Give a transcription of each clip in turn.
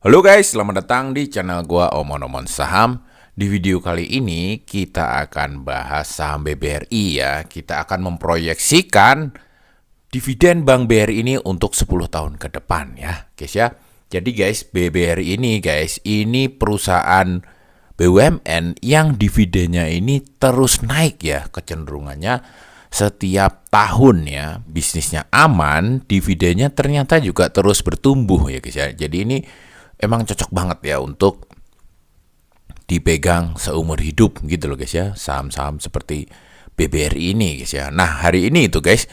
Halo guys, selamat datang di channel gua Omon-Omon Saham. Di video kali ini kita akan bahas saham BBRI ya. Kita akan memproyeksikan dividen Bank BRI ini untuk 10 tahun ke depan ya, guys ya. Jadi guys, BBRI ini guys, ini perusahaan BUMN yang dividennya ini terus naik ya, kecenderungannya setiap tahun ya. Bisnisnya aman, dividennya ternyata juga terus bertumbuh ya guys ya. Jadi ini emang cocok banget ya untuk dipegang seumur hidup gitu loh guys ya, saham-saham seperti BBRI ini guys ya. Nah hari ini itu guys,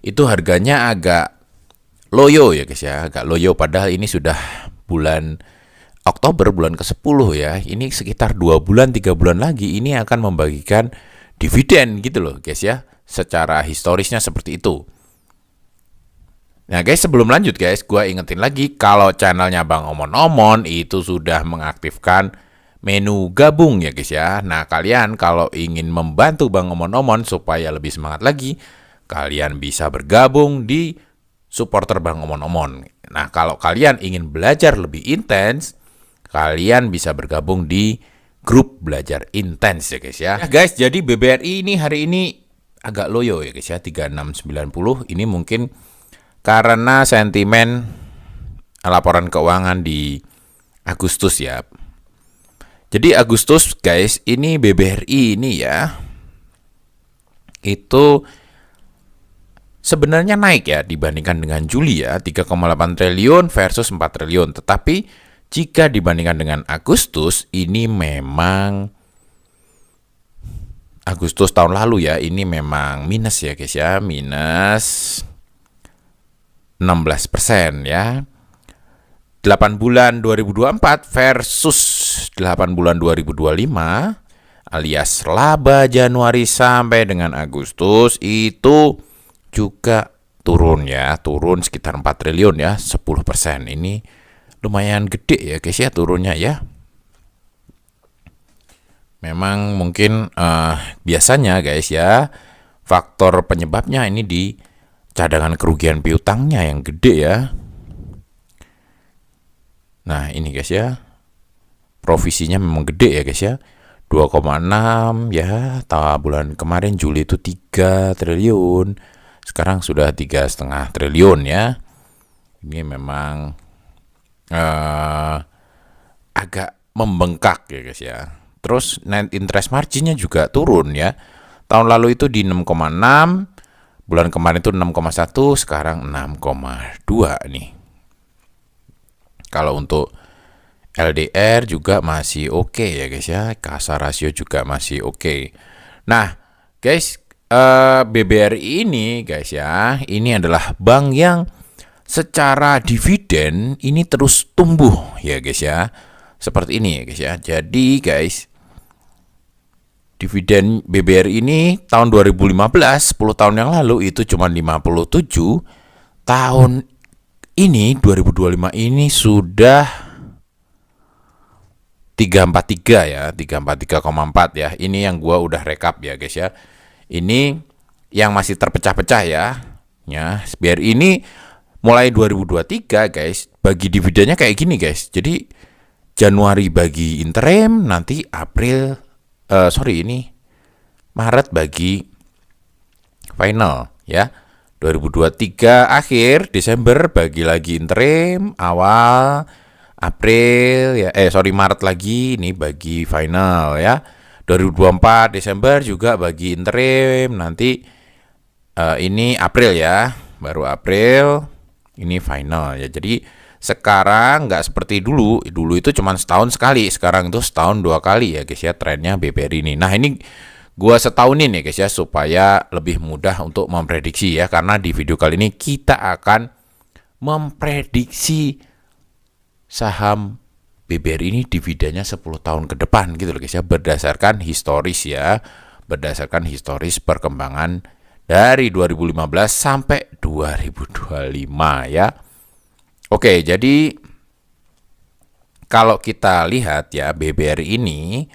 itu harganya agak loyo ya guys ya, agak loyo padahal ini sudah bulan Oktober, bulan ke-10 ya. Ini sekitar 2 bulan 3 bulan lagi ini akan membagikan dividen gitu loh guys ya. Secara historisnya seperti itu. Nah guys, sebelum lanjut guys, gue ingetin lagi kalau channelnya Bang Omon-Omon itu sudah mengaktifkan menu gabung ya guys ya. Nah kalian kalau ingin membantu Bang Omon-Omon supaya lebih semangat lagi, kalian bisa bergabung di supporter Bang Omon-Omon. Nah kalau kalian ingin belajar lebih intens, kalian bisa bergabung di grup belajar intens ya guys ya. Nah guys, jadi BBRI ini hari ini agak loyo ya guys ya, 3690. Ini mungkin karena sentimen laporan keuangan di Agustus ya. Jadi Agustus guys, ini BBRI ini ya, itu sebenarnya naik ya dibandingkan dengan Juli ya, 3,8 triliun versus 4 triliun. Tetapi jika dibandingkan dengan Agustus, ini memang Agustus tahun lalu ya, ini memang minus ya guys ya, minus 16% ya. 8 bulan 2024 versus 8 bulan 2025 alias laba Januari sampai dengan Agustus itu juga turun ya, turun sekitar 4 triliun ya, 10%. Ini lumayan gede ya guys ya turunnya ya. Memang mungkin biasanya guys ya, faktor penyebabnya ini di cadangan kerugian piutangnya yang gede ya. Nah ini guys ya, provisinya memang gede ya guys ya, 2,6 ya. Bulan kemarin Juli itu 3 triliun, sekarang sudah 3,5 triliun ya. Ini memang agak membengkak ya guys ya. Terus net interest marginnya juga turun ya. Tahun lalu itu di 6,6, bulan kemarin itu 6,1, sekarang 6,2 nih. Kalau untuk LDR juga masih oke ya guys ya, kasa rasio juga masih oke. Nah guys, BBRI ini guys ya, ini adalah bank yang secara dividen ini terus tumbuh ya guys ya, seperti ini ya guys ya. Jadi guys, dividen BBRI ini tahun 2015, 10 tahun yang lalu itu cuma 57. Tahun ini 2025 ini sudah 343 ya, 343,4 ya. Ini yang gua udah rekap ya guys ya. Ini yang masih terpecah-pecah ya. Ya, BRI ini mulai 2023 guys, bagi dividennya kayak gini guys. Jadi Januari bagi interim, nanti ini Maret bagi final ya. 2023 akhir, Desember bagi lagi interim, awal April ya, Maret lagi ini bagi final ya. 2024 Desember juga bagi interim, nanti ini April ya, baru April ini final ya. Jadi sekarang nggak seperti dulu itu cuma setahun sekali, sekarang itu setahun 2 kali ya guys ya trennya BBRI ini. Nah ini gua setahunin ya guys ya, supaya lebih mudah untuk memprediksi ya, karena di video kali ini kita akan memprediksi saham BBRI ini dividennya 10 tahun ke depan gitu loh guys ya, berdasarkan historis ya, berdasarkan historis perkembangan dari 2015 sampai 2025 ya. Oke, jadi kalau kita lihat ya, BBRI ini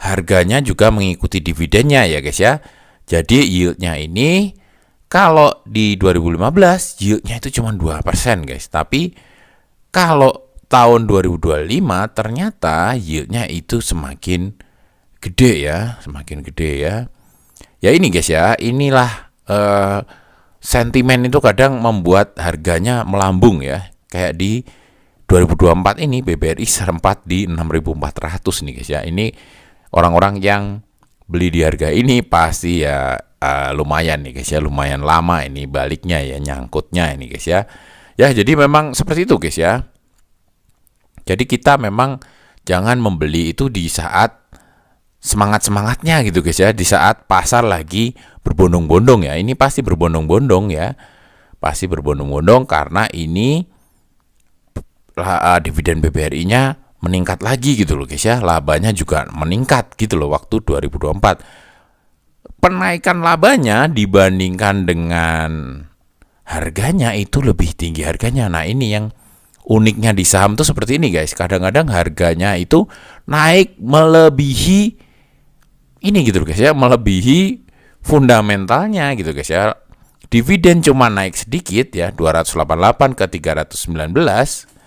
harganya juga mengikuti dividennya ya guys ya. Jadi yieldnya ini kalau di 2015 yieldnya itu cuma 2% guys. Tapi kalau tahun 2025 ternyata yieldnya itu semakin gede ya, semakin gede ya. Ya ini guys ya, inilah sentimen itu kadang membuat harganya melambung ya. Kayak di 2024 ini BBRI sempat di 6.400 nih guys ya. Ini orang-orang yang beli di harga ini pasti ya lumayan nih guys ya, lumayan lama ini baliknya ya, nyangkutnya ini guys ya. Ya jadi memang seperti itu guys ya. Jadi kita memang jangan membeli itu di saat semangat-semangatnya gitu guys ya, di saat pasar lagi berbondong-bondong ya. Ini pasti berbondong-bondong ya. Pasti berbondong-bondong karena ini dividen BBRI-nya meningkat lagi gitu loh guys ya. Labanya juga meningkat gitu loh waktu 2024. Penaikan labanya dibandingkan dengan harganya itu lebih tinggi harganya. Nah ini yang uniknya di saham tuh seperti ini guys. Kadang-kadang harganya itu naik melebihi ini gitu loh guys ya, melebihi fundamentalnya gitu guys ya. Dividen cuma naik sedikit ya, 288 ke 319.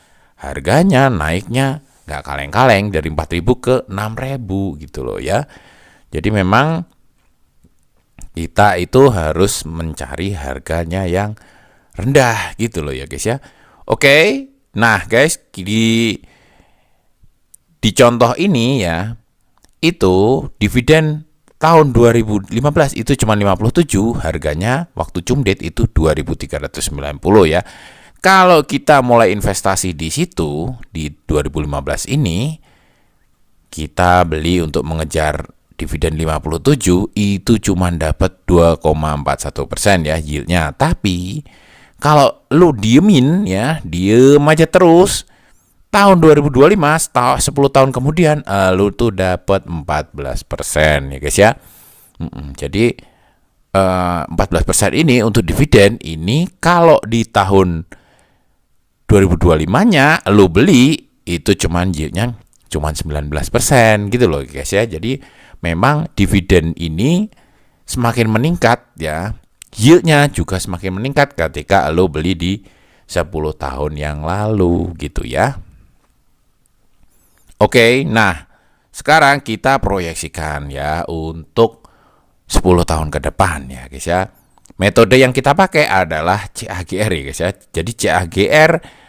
Harganya naiknya nggak kaleng-kaleng dari 4.000 ke 6.000 gitu loh ya. Jadi memang kita itu harus mencari harganya yang rendah gitu loh ya guys ya. Oke, nah guys di contoh ini ya, itu dividen tahun 2015 itu cuma 57, harganya waktu cumdate itu 2.390 ya. Kalau kita mulai investasi di situ di 2015 ini, kita beli untuk mengejar dividen 57 itu cuma dapat 2,41% ya yieldnya. Tapi kalau lu diemin ya, diem aja terus, tahun 2025 10 tahun kemudian lu tuh dapat 14% ya guys ya. Jadi 14% ini untuk dividen ini kalau di tahun 2025-nya lu beli itu cuman yieldnya cuman 19% gitu loh guys ya. Jadi memang dividen ini semakin meningkat ya, yieldnya juga semakin meningkat ketika lu beli di 10 tahun yang lalu gitu ya. Oke, nah sekarang kita proyeksikan ya untuk 10 tahun ke depan ya guys ya. Metode yang kita pakai adalah CAGR ya guys ya. Jadi CAGR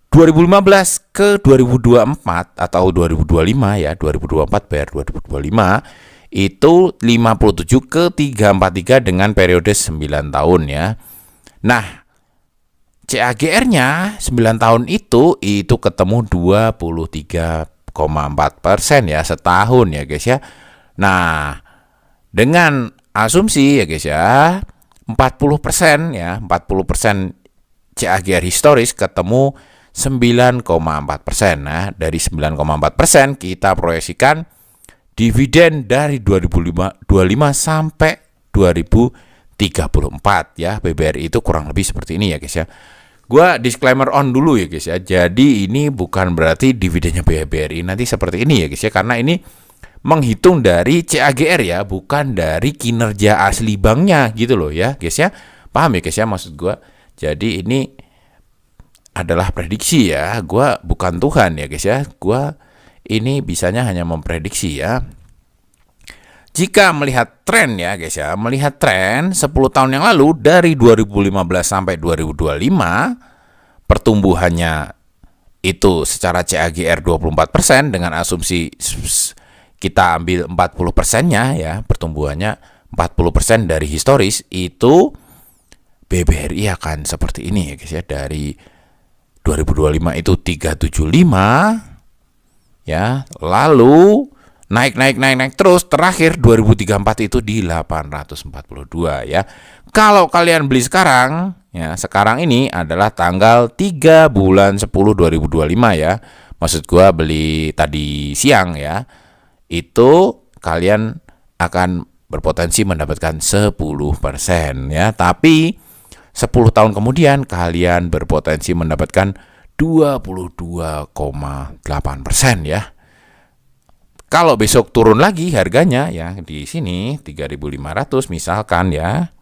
2015 ke 2024 atau 2025 ya, 2024 bayar 2025 itu 57 ke 343 dengan periode 9 tahun ya. Nah, CAGR-nya 9 tahun itu ketemu 23,4% ya setahun ya guys ya. Nah, dengan asumsi ya guys ya 40% ya, 40% CAGR historis ketemu 9,4%. Nah, dari 9,4% kita proyeksikan dividen dari 2025 sampai 2034 ya. BBRI itu kurang lebih seperti ini ya guys ya. Gua disclaimer on dulu ya guys ya. Jadi ini bukan berarti dividennya BBRI nanti seperti ini ya guys ya, karena ini menghitung dari CAGR ya, bukan dari kinerja asli banknya gitu loh ya guys ya. Paham ya guys ya maksud gua? Jadi ini adalah prediksi ya, gue bukan Tuhan ya guys ya, gue ini bisanya hanya memprediksi ya. Jika melihat tren ya guys ya, melihat tren 10 tahun yang lalu dari 2015 sampai 2025, pertumbuhannya itu secara CAGR 24% dengan asumsi kita ambil 40%-nya ya, pertumbuhannya 40% dari historis, itu BBRI akan seperti ini ya guys ya. Dari 2025 itu 375 ya, lalu naik terus, terakhir 2034 itu di 842 ya. Kalau kalian beli sekarang ya, sekarang ini adalah tanggal 3 bulan 10 2025 ya. Maksud gua beli tadi siang ya. Itu kalian akan berpotensi mendapatkan 10% ya. Tapi 10 tahun kemudian kalian berpotensi mendapatkan 22,8% ya. Kalau besok turun lagi harganya ya, di sini 3.500 misalkan ya.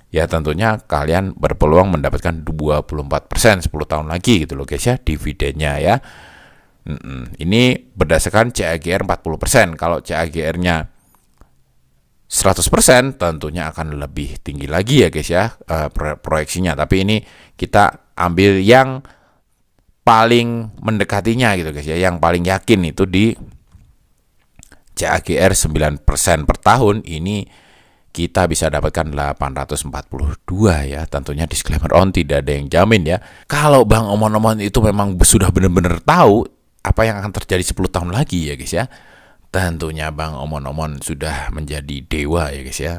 ya tentunya kalian berpeluang mendapatkan 24% 10 tahun lagi gitu loh guys ya, dividennya ya. Ini berdasarkan CAGR 40%. Kalau CAGR-nya 100% tentunya akan lebih tinggi lagi ya guys ya, proyeksinya. Tapi ini kita ambil yang paling mendekatinya gitu guys ya, yang paling yakin itu di CAGR 9% per tahun. Ini kita bisa dapatkan 842 ya. Tentunya disclaimer on, tidak ada yang jamin ya. Kalau Bang Omon-Omon itu memang sudah benar-benar tahu apa yang akan terjadi 10 tahun lagi ya guys ya, tentunya Bang Omon-Omon sudah menjadi dewa ya guys ya.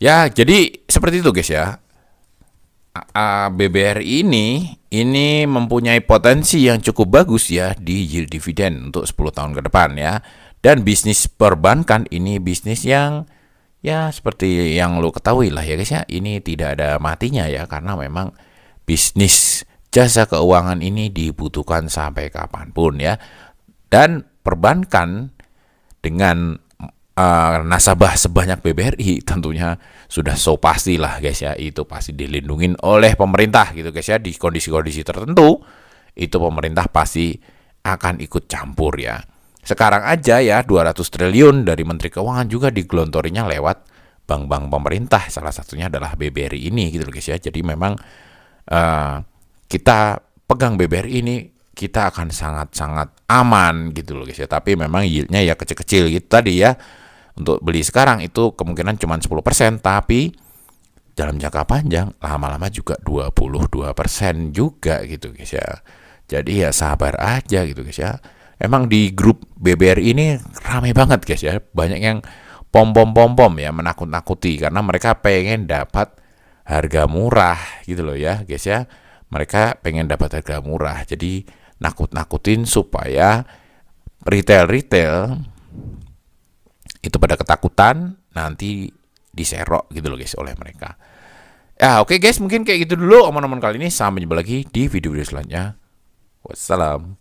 Ya, jadi seperti itu guys ya. BBRI ini mempunyai potensi yang cukup bagus ya di yield dividen untuk 10 tahun ke depan ya. Dan bisnis perbankan ini bisnis yang ya seperti yang lo ketahui lah ya guys ya. Ini tidak ada matinya ya, karena memang bisnis jasa keuangan ini dibutuhkan sampai kapanpun ya. Dan perbankan dengan nasabah sebanyak BBRI tentunya sudah so pastilah guys ya, itu pasti dilindungin oleh pemerintah gitu guys ya. Di kondisi-kondisi tertentu itu pemerintah pasti akan ikut campur ya. Sekarang aja ya 200 triliun dari Menteri Keuangan juga digelontorinya lewat bank-bank pemerintah, salah satunya adalah BBRI ini gitu guys ya. Jadi memang kita pegang BBRI ini kita akan sangat-sangat aman gitu loh guys ya. Tapi memang yieldnya ya kecil-kecil gitu tadi ya. Untuk beli sekarang itu kemungkinan cuma 10%, tapi dalam jangka panjang lama-lama juga 22% juga gitu guys ya. Jadi ya sabar aja gitu guys ya. Emang di grup BBRI ini ramai banget guys ya. Banyak yang pom-pom ya, menakut-nakuti karena mereka pengen dapat harga murah gitu loh ya guys ya. Mereka pengen dapat harga murah. Jadi nakut-nakutin supaya retail itu pada ketakutan nanti diserok gitu loh guys oleh mereka. Ya oke guys, mungkin kayak gitu dulu omongan kali ini. Sampai jumpa lagi di video-video selanjutnya. Wassalam.